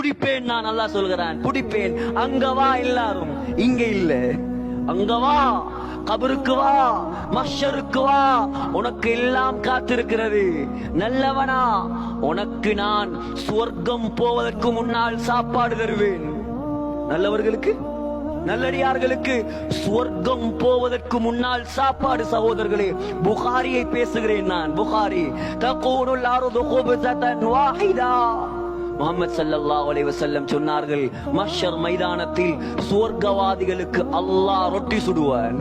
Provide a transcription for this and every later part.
புடிப்பேன் நான். அல்லாஹ் சொல்கிறான் புடிப்பேன். அங்க வா எல்லாரும், இங்க இல்ல. அங்க வா, கபருக்கு வா, மஹ்ஷருக்கு வா, உனக்கு எல்லாம் காத்திருக்கிறது. நல்லவனா, உனக்கு நான் சுவர்க்கம் போவதற்கு முன்னால் சாப்பாடு தருவேன். நல்லவர்களுக்கு, நல்லடியார்களுக்கு சுவர்க்கம் போவதற்கு முன்னால் சாப்பாடு. சகோதரர்களே, புகாரியை பேசுகிறேன் நான். புகாரி தகூனுல் அர்து குப்ஸதன் வாஹிதா. முஹம்மது ஸல்லல்லாஹு அலைஹி வஸல்லம் சொன்னார்கள், மஹ்ஷர் மைதானத்தில் சுவர்க்கவாதிகளுக்கு அல்லாஹ் ரொட்டி சுடுவான்.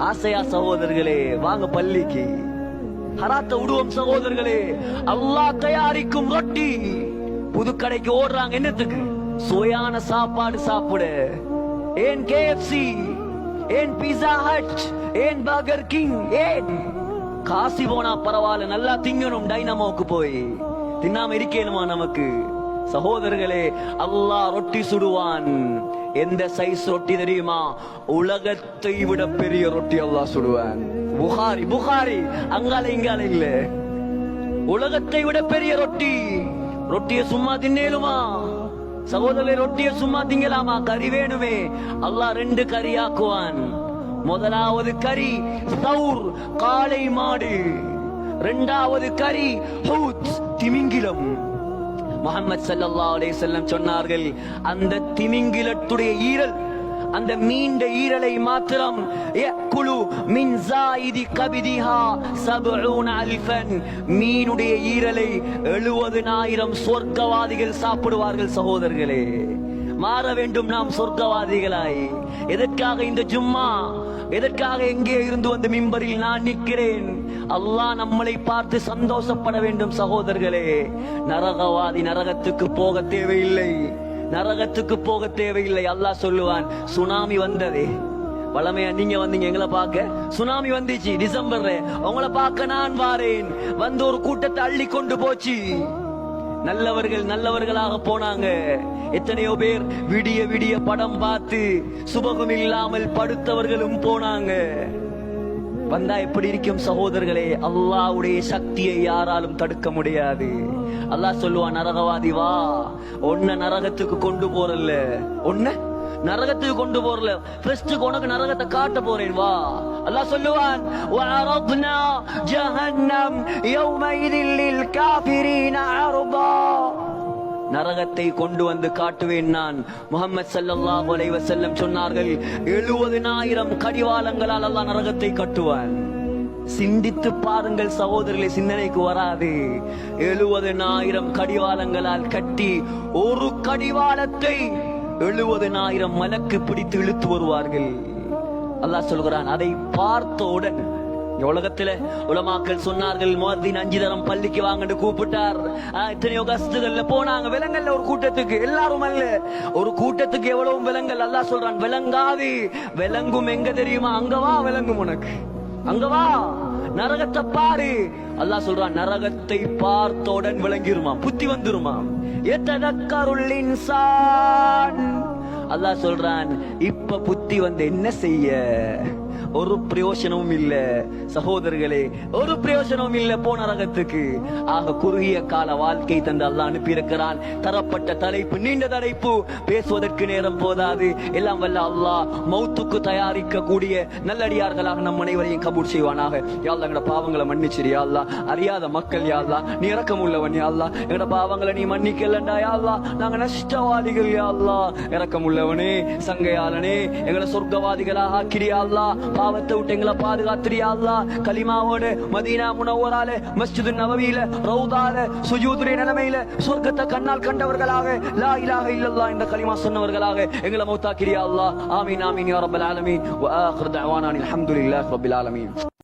ஆசையா சகோதரர்களே? வாங்க பள்ளிக்கு, ஹராத்த விடுவோம் சகோதரர்களே. அல்லாஹ் தயாரிக்கும் ரொட்டி. புதுக்கடைக்கு ஓடுறாங்க என்னத்துக்கு? சுவையான சாப்பாடு சாப்பிட. ஏன் KFC, ஏன் பீஸா ஹட், ஏன் பர்கர் கிங், ஏன் காசி போனா பரவாயில்ல, நல்லா திங்கணும். டைனமோக்கு போய் தின்னாம இருக்கேனுமா நமக்கு? சகோதரர்களே, அல்லாஹ் ரொட்டி சுடுவான். எந்த சைஸ் ரொட்டி தெரியுமா? உலகத்தை விட பெரிய ரொட்டி அல்லாஹ் சுடுவான். புகாரி, புகாரி, அங்கால இங்கால இல்ல. உலகத்தை விட பெரிய ரொட்டி. ரொட்டியை சும்மா தின்னேலுமா சகோதரர்களே? ரொட்டியை சும்மா திங்கலாமா? கறி வேணுமே. அல்லாஹ் 2 கறி ஆக்குவான். முதலாவது கறி சௌர், காளை மாடு. இரண்டாவது கறி ஹூத், திமிங்கிலம். முஹம்மது ஸல்லல்லாஹு அலைஹி வஸல்லம் சொன்னார்கள், அந்த திமிங்கிலத்துடைய ஈரல், அந்த மீண்ட ஈரலை மாத்திரம் யக்குலு மின் ஸாயிதி கபிதிஹா 70000. மீனுடைய ஈரலை 70000 சொர்க்கவாதிகள் சாப்பிடுவார்கள். சகோதரர்களே, மாற வேண்டும் நாம் சொர்க்கவாதிகளாய். எதற்காக இந்த ஜும்மா? எதற்காக எங்கே இருந்து வந்து மிம்பரில் நான் நிற்கிறேன்? அல்லாஹ் நம்மளை பார்த்து சந்தோஷப்பட வேண்டும். சகோதரர்களே, நரகவாதி நரகத்துக்கு போக தேவையில்லை, நரகத்துக்கு போக தேவையில்லை. அல்லாஹ் சொல்லுவான், சுனாமி வந்ததே, வளமையா நீங்க வந்தீங்க எங்களை பார்க்க. சுனாமி வந்துச்சு டிசம்பர்ல, உங்களை பார்க்க நான் வாரேன். வந்து ஒரு கூட்டத்தை அள்ளி கொண்டு போச்சு. நல்லவர்கள் நல்லவர்களாக போனாங்க. எத்தனையோ பேர் விடிய விடிய படம் பார்த்து சுபகம் இல்லாமல் படுத்தவர்களும் போனாங்க. வந்தா எப்படி இருக்கும் சகோதரர்களே? அல்லாஹ்வுடைய சக்தியை யாராலும் தடுக்க முடியாது. அல்லாஹ் சொல்லுவான், நரகவாதி வா, உன்னை நரகத்துக்கு கொண்டு போறல, உன்னை நரகத்துக்கு கொண்டு போறல, ஃபர்ஸ்ட் உனக்கு நரகத்தை காட்ட போறேன் வா. அல்லாஹ் சொல்லுவான், வஅரضنا ஜஹன்னம் யௌமைதில் லில் காஃபிரீன அர்தா. நரகத்தை கொண்டு வந்து காட்டுவேன் நான். முஹம்மது ஸல்லல்லாஹு அலைஹி வஸல்லம் சொன்னார்கள், 70000 கடிவாளங்களால் அல்லாஹ் நரகத்தை கட்டுவான். சிந்தித்து பாருங்கள் சகோதரர்களே, சிந்தனைக்கு வராது. 70000 கடிவாளங்களால் கட்டி, ஒரு கடிவாளத்தை 70000 மலக்கு பிடித்து இழுத்து வருவார்கள். அல்லாஹ் சொல்கிறான், அதை பார்த்தவுடன் உலகத்துல உலமாக்கள் சொன்னார்கள், முஅத்தின் 5 தரம் பள்ளிக்கு வாங்கன்னு கூப்பிட்டார். எத்தனையோ கஸ்துகள்ல போனாங்க, விலங்கல்ல ஒரு கூட்டத்துக்கு, எல்லாரும் அல்ல, ஒரு கூட்டத்துக்கு எவ்வளவு விலங்கல். அல்லாஹ் சொல்றான், விலங்காது. விலங்கும் எங்க தெரியுமா? அங்க வா, விலங்கும் உனக்கு. அங்க வா, நரகத்தை பாரு. அல்லாஹ் சொல்றான், நரகத்தை பார்த்தவுடன் விளங்கிருமா, புத்தி வந்துருமா. யததக்கருல் இன்சான். அல்லாஹ் சொல்றான், இப்ப புத்தி வந்து என்ன செய்ய? ஒரு பிரயோஜனமும் இல்ல சகோதரர்களே, ஒரு பிரயோஜனமும் இல்ல போன நரகத்துக்கு. ஆக குறுகிய கால வாழ்க்கை தந்து அல்லாஹ் அனுப்பியிருக்கிறான். தரப்பட்ட தலைப்பு நீண்ட தலைப்பு, பேசுவதற்கு நேரம் போதாது. எல்லாம் வல்ல அல்லாஹ் மௌத்துக்கு தயாரிக்க கூடிய நல்லடியார்களாக நம் அனைவரையும் கபூல் செய்வானாக. யா அல்லாஹ், எங்கட பாவங்களை மன்னிச்சிரு யா அல்லாஹ். அறியாத மக்கள் யா அல்லாஹ், நீ இரக்கம் உள்ளவன் யா அல்லாஹ். எங்கட பாவங்களை நீ மன்னிக்கலண்டா யா அல்லாஹ். நாங்க நஷ்டவாதிகள் யா அல்லாஹ். இரக்கம் உள்ளவனே, சங்கையாளனே, எங்களை சொர்க்கவாதிகளாக ஆக்கிறியா அல்லாஹ். பாவத்தை விட்டு எங்களை பாதுகாத்திரியா அல்லாஹ். கலிமாவோடு மதீனா முனவ்வரால, மஸ்ஜித் நபவியில, ரவுதால, சுஜூதுடைய நிலைமையில சொர்க்கத்தை கண்ணால் கண்டவர்களாக, லா இலாஹ இல்லல்லாஹ் என்ற கலிமா சொன்னவர்களாக எங்களை மௌத்தாக்கிறியா அல்லாஹ். ஆமீன் ஆமீன் யா ரப்பல் ஆலமீன். வ ஆகிர் தஅவானா அல்ஹம்துலில்லாஹி ரப்பில் ஆலமீன்.